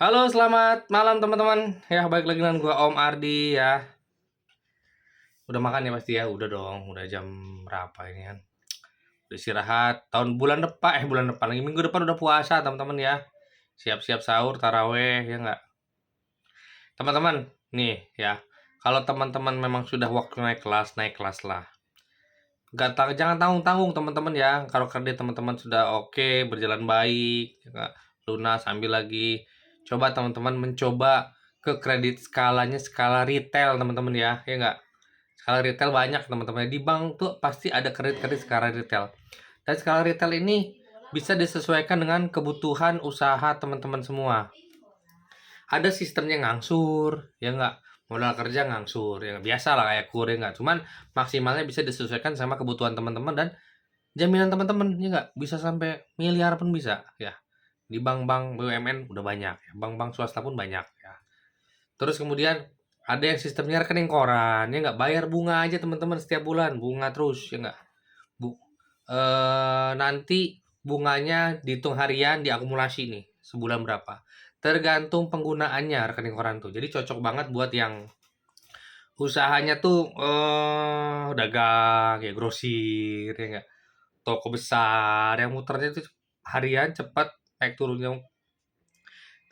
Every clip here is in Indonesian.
Halo, selamat malam teman-teman. Ya, balik lagi dengan gua Om Ardi ya. Udah makan ya pasti ya? Udah dong, udah jam berapa ini kan? Udah istirahat. Bulan depan lagi minggu depan udah puasa teman-teman ya. Siap-siap sahur, taraweh ya nggak? Teman-teman, nih ya. Kalau teman-teman memang sudah waktu naik kelas lah. Jangan tanggung-tanggung teman-teman ya. Kalau kredit teman-teman sudah oke, berjalan baik, ya nggak? Lunas, ambil lagi. Coba teman-teman mencoba ke kredit skalanya skala retail teman-teman ya nggak? Skala retail banyak teman-teman. Di bank tuh pasti ada kredit-kredit skala retail. Dan skala retail ini bisa disesuaikan dengan kebutuhan usaha teman-teman semua. Ada sistemnya ngangsur, ya nggak? Modal kerja ngangsur, ya biasa lah kayak kur ya nggak? Cuman maksimalnya bisa disesuaikan sama kebutuhan teman-teman dan jaminan teman-teman, ya nggak? Bisa sampai miliar pun bisa, ya. Di bank-bank BUMN udah banyak, ya. Bank-bank swasta pun banyak, ya. Terus kemudian ada yang sistemnya rekening koran, ya nggak? Bayar bunga aja teman-teman setiap bulan, bunga terus, ya nggak? Bu, nanti bunganya dihitung harian, diakumulasi nih, sebulan berapa. Tergantung penggunaannya rekening koran tuh. Jadi cocok banget buat yang usahanya tuh dagang, ya grosir, ya nggak? Toko besar yang muternya itu harian cepat naik turunnya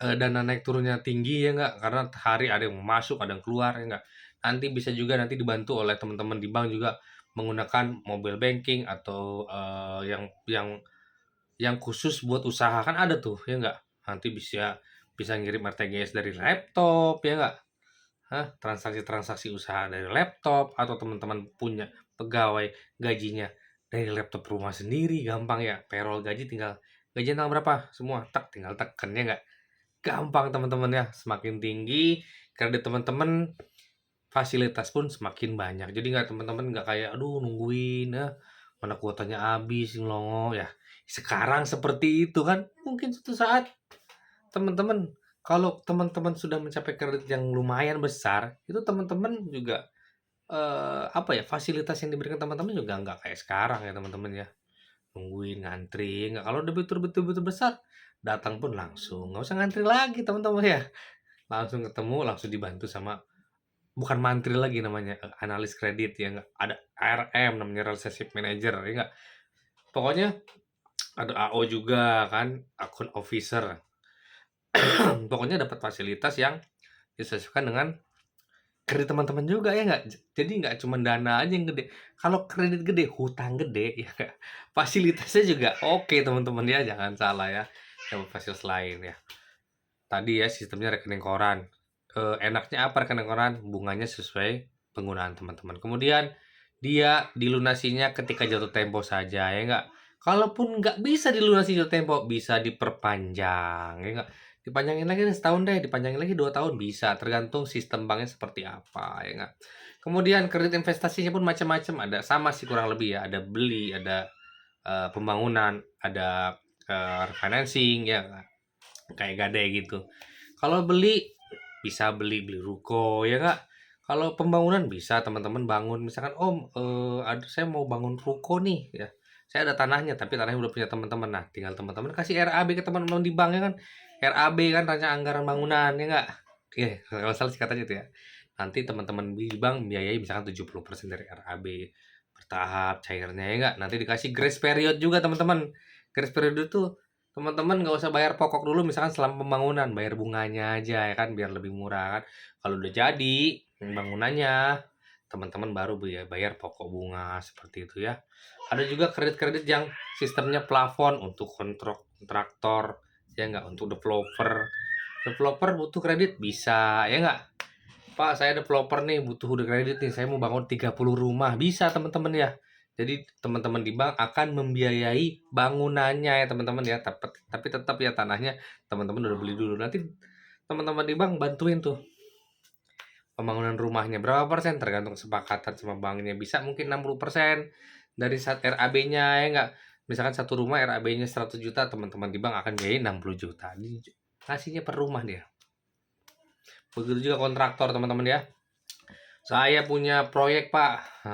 dana naik turunnya tinggi ya nggak karena hari ada yang masuk ada yang keluar ya nggak nanti bisa juga nanti dibantu oleh teman-teman di bank juga menggunakan mobile banking atau yang khusus buat usaha kan ada tuh ya nggak nanti bisa bisa ngirim RTGS dari laptop ya nggak. Hah, transaksi-transaksi usaha dari laptop atau teman-teman punya pegawai gajinya dari laptop rumah sendiri gampang ya payroll gaji tanggal berapa semua tak tinggal tekan ya nggak. Gampang teman-teman ya, semakin tinggi kredit teman-teman, fasilitas pun semakin banyak. Jadi nggak teman-teman nggak kayak, aduh nungguin, mana kuotanya habis, ngelongo ya. Sekarang seperti itu kan, mungkin suatu saat teman-teman, kalau teman-teman sudah mencapai kredit yang lumayan besar, itu teman-teman juga apa ya fasilitas yang diberikan teman-teman juga nggak kayak sekarang ya teman-teman ya nungguin ngantri nggak kalau udah betul-betul besar datang pun langsung nggak usah ngantri lagi teman-teman ya langsung ketemu, langsung dibantu sama bukan mantri lagi namanya, analis kredit ya nggak, ada ARM namanya relationship manager ya nggak. Pokoknya ada AO juga kan, akun officer. Pokoknya dapat fasilitas yang disesuaikan dengan kredit teman-teman juga ya nggak. Jadi nggak cuma dana aja yang gede. Kalau kredit gede, hutang gede ya nggak. Fasilitasnya juga oke teman-teman ya, jangan salah ya. Dapat fasilitas lain ya. Tadi ya sistemnya rekening koran. Enaknya apa rekening koran? Bunganya sesuai penggunaan teman-teman. Kemudian dia dilunasinya ketika jatuh tempo saja ya enggak. Kalaupun nggak bisa dilunasi jatuh tempo, bisa diperpanjang ya enggak. Dipanjangin lagi nih setahun deh, dipanjangin lagi 2 tahun bisa, tergantung sistem banknya seperti apa ya enggak. Kemudian kredit investasinya pun macam-macam ada, sama sih kurang lebih ya, ada beli, ada pembangunan, ada refinancing ya enggak? Kayak Gade gitu. Kalau beli bisa beli ruko ya nggak? Kalau pembangunan bisa teman-teman bangun misalkan Om ada saya mau bangun ruko nih ya. Saya ada tanahnya tapi tanahnya udah punya teman-teman. Nah, tinggal teman-teman kasih RAB ke teman-teman di bank ya kan. RAB kan rancang anggaran bangunan ya nggak? Oke, kalau salah sih katanya itu ya. Nanti teman-teman di bank biayai misalkan 70% dari RAB bertahap cairnya ya nggak? Nanti dikasih grace period juga teman-teman. Grace period itu teman-teman nggak usah bayar pokok dulu misalkan selama pembangunan, bayar bunganya aja ya kan biar lebih murah kan. Kalau udah jadi bangunannya, teman-teman baru bayar pokok bunga seperti itu ya. Ada juga kredit-kredit yang sistemnya plafon untuk kontraktor ya nggak untuk developer. Developer butuh kredit bisa ya nggak? Pak, saya developer nih butuh udah kredit nih. Saya mau bangun 30 rumah. Bisa teman-teman ya. Jadi teman-teman di bank akan membiayai bangunannya ya teman-teman ya. Tapi tetap ya tanahnya teman-teman udah beli dulu. Nanti teman-teman di bank bantuin tuh pembangunan rumahnya berapa persen tergantung kesepakatan sama banknya. Bisa mungkin 60% dari saat RAB-nya ya enggak. Misalkan satu rumah RAB-nya 100 juta, teman-teman di bank akan biayain 60 juta. Ngasihnya per rumah dia. Begitu juga kontraktor teman-teman ya. Saya punya proyek Pak,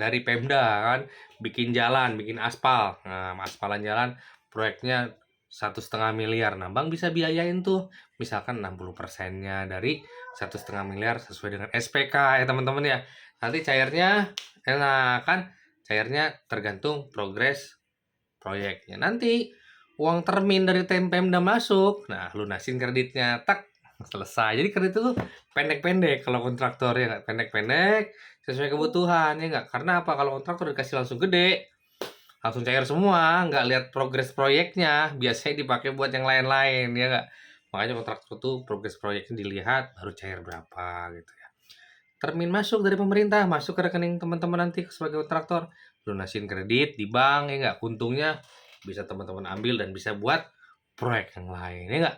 dari Pemda kan, bikin jalan, bikin aspal. Nah, aspalan jalan proyeknya 1,5 miliar. Nah, bank bisa biayain tuh, misalkan 60%-nya dari 1,5 miliar sesuai dengan SPK ya teman-teman ya. Nanti cairnya enak kan, cairnya tergantung progres proyeknya. Nanti uang termin dari Pemda masuk, nah lunasin kreditnya, tak selesai. Jadi kredit itu pendek-pendek kalau kontraktor ya nggak, pendek-pendek sesuai kebutuhan ya nggak. Karena apa? Kalau kontraktor dikasih langsung gede, langsung cair semua, nggak lihat progres proyeknya, biasanya dipakai buat yang lain-lain ya nggak. Makanya kontraktor tuh progres proyeknya dilihat baru cair berapa gitu ya. Termin masuk dari pemerintah, masuk ke rekening teman-teman nanti sebagai kontraktor, lunasin kredit di bank ya nggak, untungnya bisa teman-teman ambil dan bisa buat proyek yang lain ya nggak.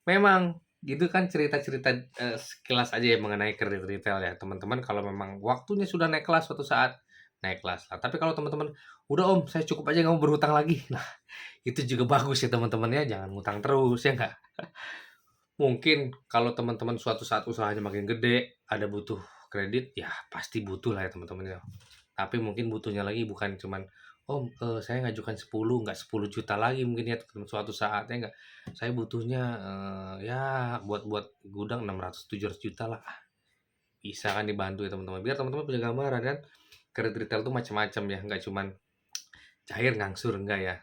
Memang gitu kan cerita-cerita sekilas aja ya mengenai kredit retail ya teman-teman. Kalau memang waktunya sudah naik kelas suatu saat, naik kelas lah. Tapi kalau teman-teman udah om saya cukup aja nggak mau berhutang lagi, nah itu juga bagus ya teman-teman ya, jangan ngutang terus ya nggak. Mungkin kalau teman-teman suatu saat usahanya makin gede, ada butuh kredit, ya pasti butuh lah ya teman-teman ya. Tapi mungkin butuhnya lagi bukan cuman, "Om, saya ngajukan 10, nggak 10 juta lagi mungkin ya suatu saat," ya nggak. "Saya butuhnya, ya buat gudang 600-700 juta lah." Bisa kan dibantu ya teman-teman. Biar teman-teman punya gambaran kan, kredit retail tuh macam-macam ya, nggak cuman cair ngangsur, enggak ya.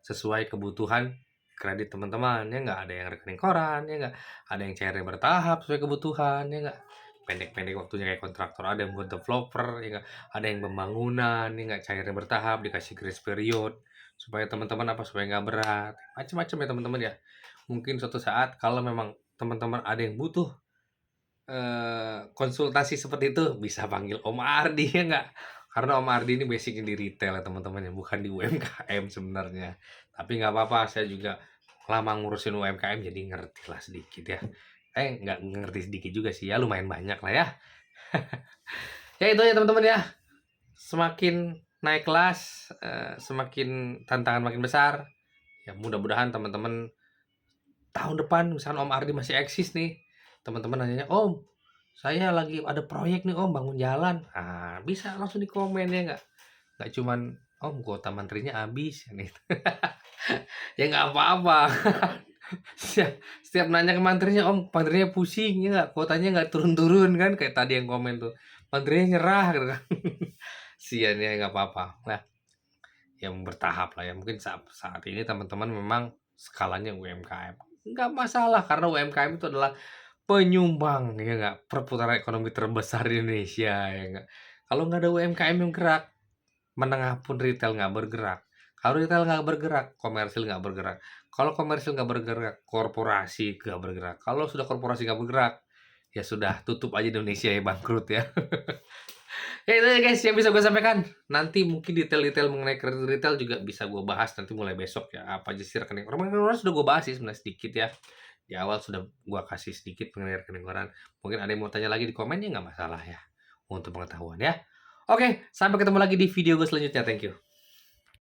Sesuai kebutuhan kredit teman-teman, ya nggak. Ada yang rekening koran, ya nggak. Ada yang cairnya bertahap sesuai kebutuhan, ya nggak. Pendek-pendek waktunya kayak kontraktor, ada yang buat developer, ya nggak. Ada yang pembangunan, ya nggak. Cairnya bertahap, dikasih grace period. Supaya teman-teman apa, supaya nggak berat. Macam-macam ya teman-teman ya. Mungkin suatu saat kalau memang teman-teman ada yang butuh konsultasi seperti itu, bisa panggil Om Ardi ya nggak? Karena Om Ardi ini basic di retail ya teman-teman ya, bukan di UMKM sebenarnya. Tapi nggak apa-apa, saya juga lama ngurusin UMKM jadi ngerti lah sedikit ya. Nggak ngerti sedikit juga sih ya, lumayan banyak lah ya. Ya itu ya teman-teman ya, semakin naik kelas, semakin tantangan makin besar. Ya mudah-mudahan teman-teman tahun depan misalkan Om Ardi masih eksis nih, teman-teman nanyanya, "Om, saya lagi ada proyek nih Om, bangun jalan." Nah, bisa langsung di komen ya nggak? Nggak cuman, "Om, kuota menterinya habis," kan itu. Ya nggak apa-apa. Setiap nanya ke menterinya, "Om, menterinya pusing ya nggak? Kuotanya nggak turun-turun," kan kayak tadi yang komen tuh. Menterinya nyerah gitu kan. Sian ya, nggak apa-apa. Nah, yang bertahap lah ya. Mungkin saat ini teman-teman memang skalanya UMKM. Nggak masalah karena UMKM itu adalah penyumbang ya nggak, perputaran ekonomi terbesar di Indonesia ya nggak. Kalau nggak ada UMKM yang gerak, menengah pun retail nggak bergerak. Kalau retail nggak bergerak, komersil nggak bergerak. Kalau komersil nggak bergerak, korporasi nggak bergerak. Kalau sudah korporasi nggak bergerak, ya sudah tutup aja Indonesia ya, bangkrut ya. Ya itu ya guys yang bisa gue sampaikan. Nanti mungkin detail-detail mengenai kredit retail juga bisa gue bahas nanti mulai besok ya. Apa aja sih rekening orang sudah gue bahas sih sebenarnya sedikit ya. Di awal sudah gua kasih sedikit mengenai rekening koran. Mungkin ada yang mau tanya lagi di komen ya nggak masalah ya. Untuk pengetahuan ya. Oke, sampai ketemu lagi di video gue selanjutnya. Thank you.